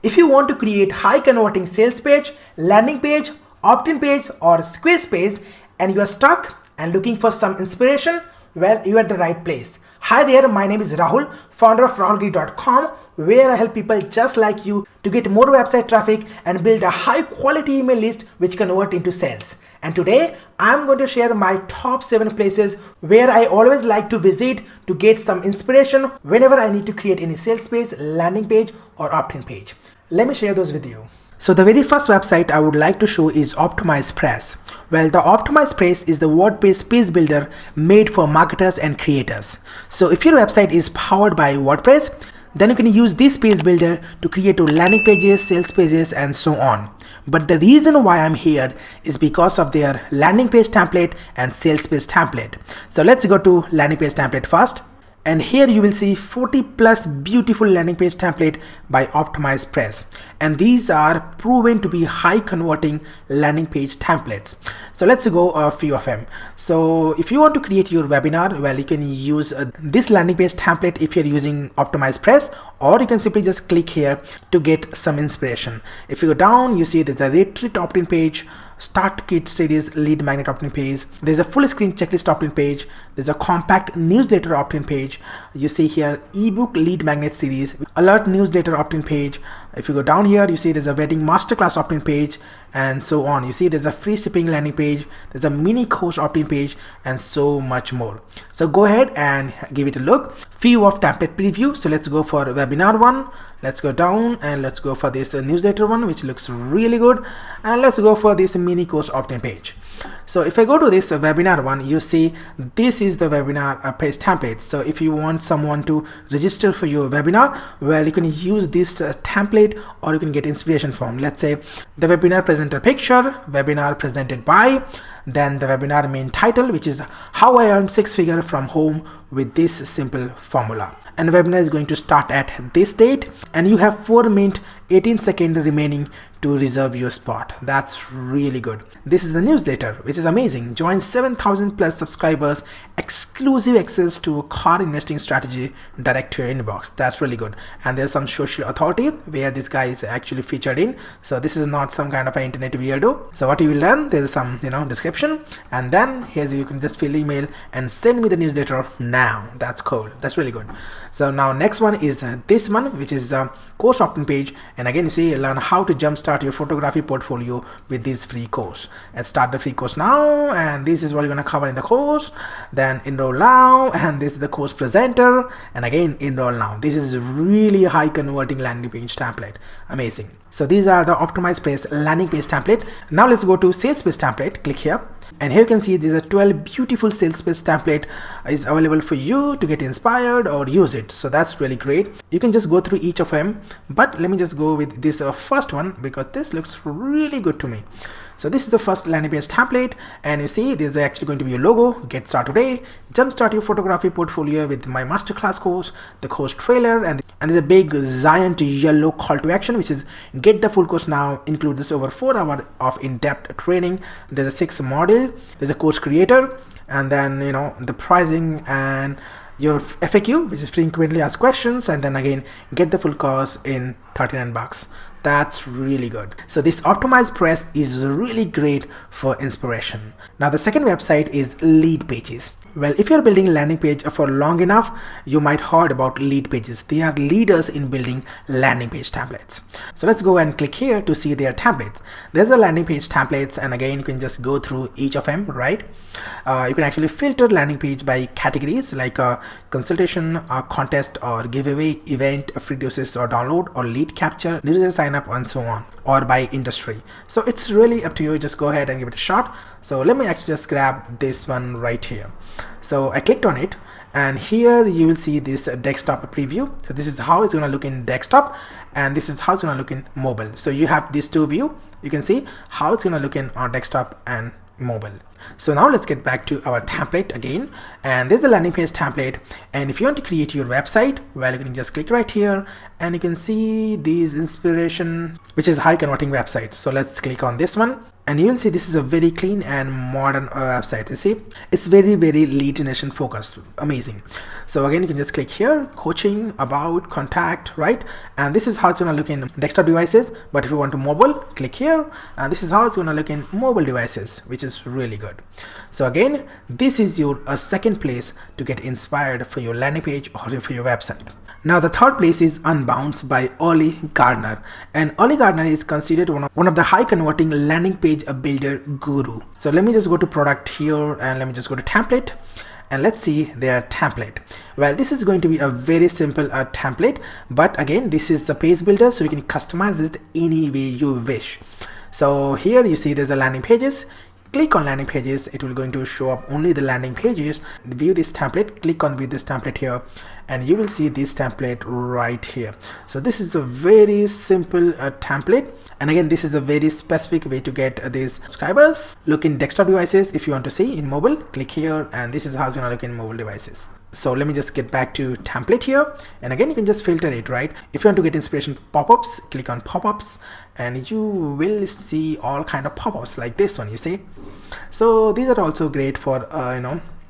If you want to create high converting sales page, landing page, opt-in page or squeeze page and you are stuck and looking for some inspiration, well, you are at the right place. Hi there, my name is Rahul, founder of rahulgiri.com, where I help people just like you to get more website traffic and build a high quality email list which convert into sales. And today I'm going to share my top 7 places where I always like to visit to get some inspiration whenever I need to create any sales page, landing page or opt-in page. Let me share those with you. So the very first website I would like to show is OptimizePress. Well, the OptimizePress is the WordPress page builder made for marketers and creators. So if your website is powered by WordPress, then you can use this page builder to create landing pages, sales pages and so on. But the reason why I'm here is because of their landing page template and sales page template. So let's go to landing page template first. And here you will see 40 plus beautiful landing page template by OptimizePress. And these are proven to be high converting landing page templates. So let's go a few of them. So if you want to create your webinar, well, you can use this landing page template if you're using OptimizePress, or you can simply just click here to get some inspiration. If you go down, you see there's a retreat opt-in page, start kit series lead magnet opt-in page, there's a full screen checklist opt-in page, there's a compact newsletter opt-in page, you see here ebook lead magnet series, alert newsletter opt-in page. If you go down here, you see there's a wedding masterclass opt-in page and so on. You see there's a free shipping landing page, there's a mini course opt-in page and so much more. So go ahead and give it a look. Few of template preview. So let's go for webinar one. Let's go down and let's go for this newsletter one, which looks really good. And let's go for this mini course opt-in page. So if I go to this webinar one, you see this is the webinar page template. So if you want someone to register for your webinar, well, you can use this template or you can get inspiration from, let's say, the webinar presenter picture, webinar presented by, then the webinar main title, which is how I earned 6 figures from home with this simple formula. And the webinar is going to start at this date and you have 4 minutes 18 seconds remaining to reserve your spot. That's really good. This is the newsletter, which is amazing. Join 7,000 plus subscribers, exclusive access to a car investing strategy direct to your inbox. That's really good. And there's some social authority where this guy is actually featured in. So this is not some kind of an internet weirdo. So what you will learn, there's some description, and then here's you can just fill email and send me the newsletter now. That's cool. That's really good. So now next one is this one, which is the course opt-in page. And again, you see, learn how to jumpstart your photography portfolio with this free course. And start the free course now. And this is what you're going to cover in the course. Then enroll now. And this is the course presenter. And again, enroll now. This is really high converting landing page template. Amazing. So these are the OptimizePress landing page template. Now let's go to sales page template. Click here. And here you can see there's a 12 beautiful sales page template is available for you to get inspired or use it. So that's really great. You can just go through each of them, but let me just go with this first one because this looks really good to me. So this is the first landing page template, and you see there's actually going to be a logo. Get started today, jumpstart your photography portfolio with my masterclass course, the course trailer, and there's a big giant yellow call to action, which is get the full course now. Includes this over 4 hours of in-depth training. There's a 6 module, there's a course creator, and then the pricing and your FAQ, which is frequently asked questions, and then again get the full course in 39 bucks. That's really good. So this OptimizePress is really great for inspiration. Now the second website is Lead Pages. Well, if you're building a landing page for long enough, you might heard about lead pages. They are leaders in building landing page templates. So let's go and click here to see their templates. There's a landing page templates, and again, you can just go through each of them, right? You can actually filter landing page by categories like consultation, contest, or giveaway, event, free doses or download, or lead capture, newsletter sign up, and so on, or by industry. So it's really up to you. Just go ahead and give it a shot. So let me actually just grab this one right here. So I clicked on it, and here you will see this desktop preview. So this is how it's going to look in desktop, and this is how it's going to look in mobile. So you have these two view. You can see how it's going to look in on desktop and mobile. So now let's get back to our template again, and there's a landing page template. And if you want to create your website, well, you can just click right here and you can see these inspiration, which is high converting websites. So let's click on this one, and you will see this is a very clean and modern website. You see, it's very lead generation focused. Amazing. So again, you can just click here, coaching, about, contact, right? And this is how it's going to look in desktop devices. But if you want to mobile, click here, and this is how it's going to look in mobile devices, which is really good. So again, this is your second place to get inspired for your landing page or for your website. Now the third place is Unbounce by Oli Gardner, and Oli Gardner is considered one of the high converting landing page builder guru. So let me just go to product here, and let me just go to template, and let's see their template. Well, this is going to be a very simple template, but again, this is the page builder, so you can customize it any way you wish. So here you see there's a landing pages. Click on landing pages, it will going to show up only the landing pages. View this template, click on view this template here, and you will see this template right here. So this is a very simple template, and again, this is a very specific way to get these subscribers. Look in desktop devices. If you want to see in mobile, click here, and this is how it's gonna look in mobile devices. So let me just get back to template here, and again, you can just filter it, right? If you want to get inspiration pop-ups, click on pop-ups, and you will see all kind of pop-ups like this one, you see. So these are also great for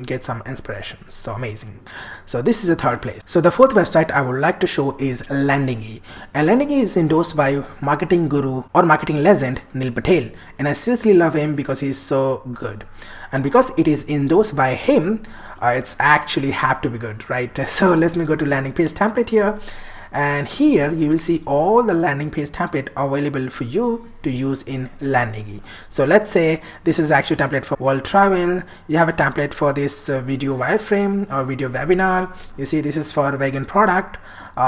get some inspiration. So amazing. So this is the third place. So the fourth website I would like to show is Landingy. And Landingy is endorsed by marketing guru or marketing legend Neil Patel, and I seriously love him because he's so good. And because it is endorsed by him, it's actually have to be good, right? So let me go to landing page template here, and here you will see all the landing page template available for you to use in Landingy. So let's say this is actually template for world travel. You have a template for this video wireframe or video webinar. You see this is for vegan product.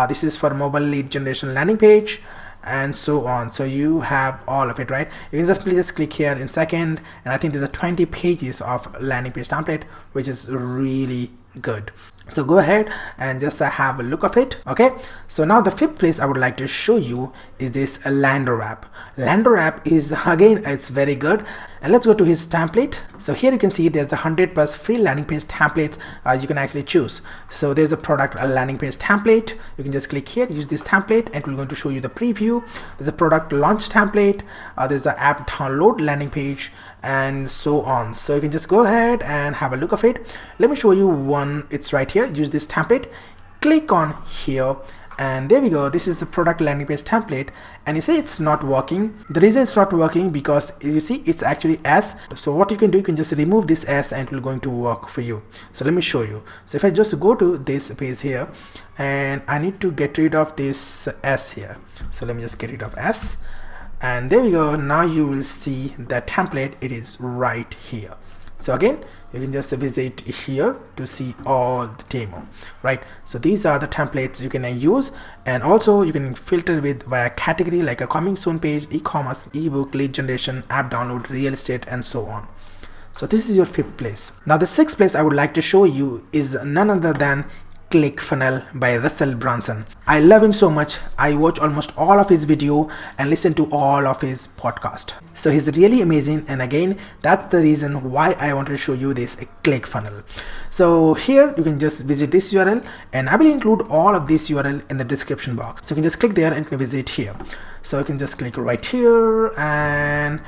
This is for mobile lead generation landing page, and so on. So you have all of it, right? You can just please click here in second, and I think there's a 20 pages of landing page template, which is really good. So go ahead and just have a look of it. Okay, so now the fifth place I would like to show you is this Lander app. Lander app is, again, it's very good. And let's go to his template. So here you can see there's 100+ free landing page templates you can actually choose. So there's a product landing page template. You can just click here, use this template, and it will going to show you the preview. There's a product launch template. There's the app download landing page, and so on. So you can just go ahead and have a look of it. Let me show you one. It's right here. Use this template, click on here, and there we go. This is the product landing page template, and you see it's not working. The reason it's not working because you see it's actually S. So what you can do, you can just remove this S and it will going to work for you. So let me show you. So if I just go to this page here, and I need to get rid of this S here. So let me just get rid of S. And there we go. Now you will see the template. It is right here. So again, you can just visit here to see all the demo, right? So these are the templates you can use, and also you can filter with via category, like a coming soon page, e-commerce, ebook, lead generation, app download, real estate, and so on. So this is your fifth place. Now the sixth place I would like to show you is none other than ClickFunnels by Russell Brunson. I love him so much. I watch almost all of his video and listen to all of his podcast. So he's really amazing, and again, that's the reason why I wanted to show you this ClickFunnels. So here you can just visit this URL, and I will include all of this URL in the description box. So you can just click there and you can visit here. So you can just click right here, and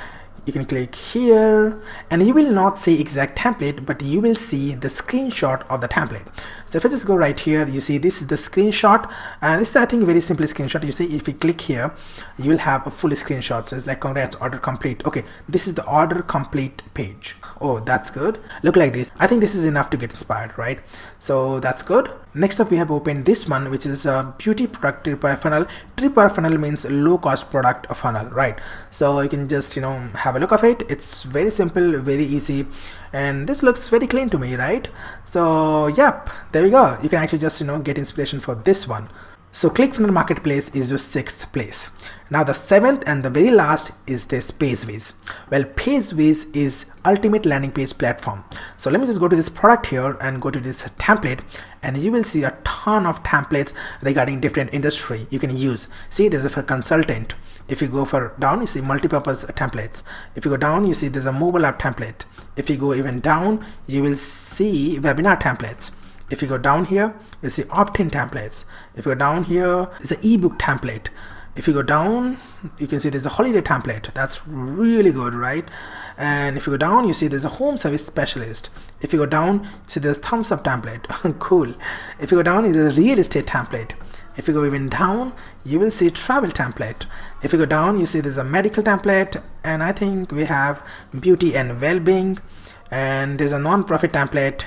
you can click here, and you will not see exact template, but you will see the screenshot of the template. So if I just go right here, you see this is the screenshot, and this is, I think, very simple screenshot. You see if you click here, you will have a full screenshot. So it's like, congrats, order complete. Okay, this is the order complete page. Oh, that's good. Look like this. I think this is enough to get inspired, right? So that's good. Next up, we have opened this one, which is a beauty product tripwire funnel. Tripwire funnel means low cost product funnel, right? So you can just have a look of it. It's very simple, very easy, and this looks very clean to me, right? So yep, there we go. You can actually just get inspiration for this one. So ClickFunnels Marketplace is your sixth place. Now the seventh and the very last is this PageWiz. Well, PageWiz is ultimate landing page platform. So let me just go to this product here and go to this template, and you will see a ton of templates regarding different industry you can use. See, there's a for consultant. If you go for down, you see multi-purpose templates. If you go down, you see there's a mobile app template. If you go even down, you will see webinar templates. If you go down here, you'll see opt-in templates. If you go down here, it's an ebook template. If you go down, you can see there's a holiday template. That's really good, right? And if you go down, you see there's a home service specialist. If you go down, you see there's thumbs up template. Cool. If you go down, there's a real estate template. If you go even down, you will see travel template. If you go down, you see there's a medical template, and I think we have beauty and well-being, and there's a non-profit template,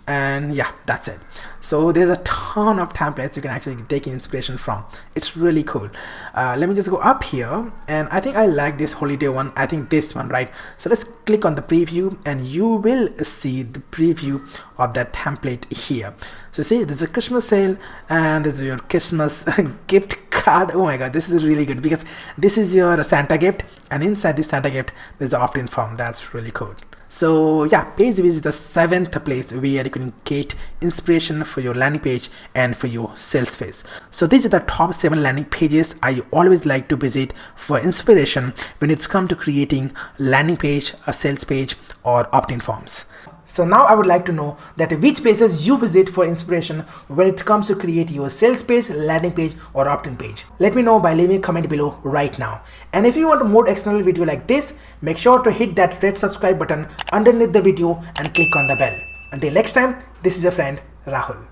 and yeah, that's it. So there's a ton of templates you can actually take inspiration from. It's really cool. Let me just go up here, and I think I like this holiday one. I think this one, right? So let's click on the preview, and you will see the preview of that template here. So see, there's a Christmas sale, and there's your Christmas gift card. Oh my god, this is really good because this is your Santa gift, and inside this Santa gift there's an opt-in form. That's really cool. So yeah, page view is the 7th place where you can get inspiration for your landing page and for your sales phase. So these are the top 7 landing pages I always like to visit for inspiration when it's come to creating landing page, a sales page, or opt-in forms. So now I would like to know that which places you visit for inspiration when it comes to create your sales page, landing page, or opt-in page. Let me know by leaving a comment below right now. And if you want more external video like this, make sure to hit that red subscribe button underneath the video and click on the bell. Until next time, this is your friend Rahul.